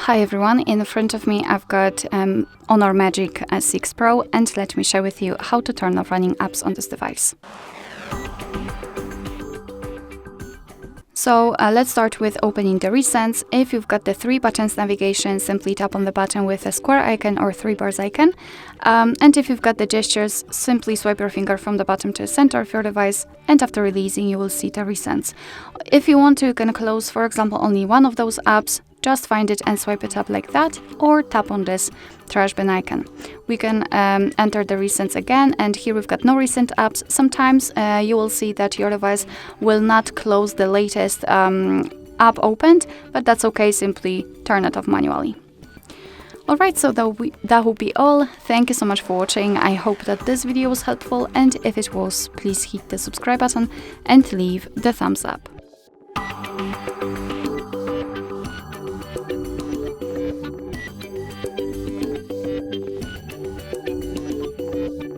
Hi everyone, in front of me I've got Honor Magic6 Pro, and let me share with you how to turn off running apps on this device. So let's start with opening the recents. If you've got the 3 buttons navigation, simply tap on the button with a square icon or 3 bars icon. And if you've got the gestures, simply swipe your finger from the bottom to the center of your device, and after releasing you will see the recents. If you want to, you can close, for example, only one of those apps. Just find it and swipe it up like that, or tap on this trash bin icon. We can enter the recents again, and here we've got no recent apps. Sometimes you will see that your device will not close the latest app opened, but that's okay, simply turn it off manually. Alright, so that will be all. Thank you so much for watching. I hope that this video was helpful, and if it was, please hit the subscribe button and leave the thumbs up.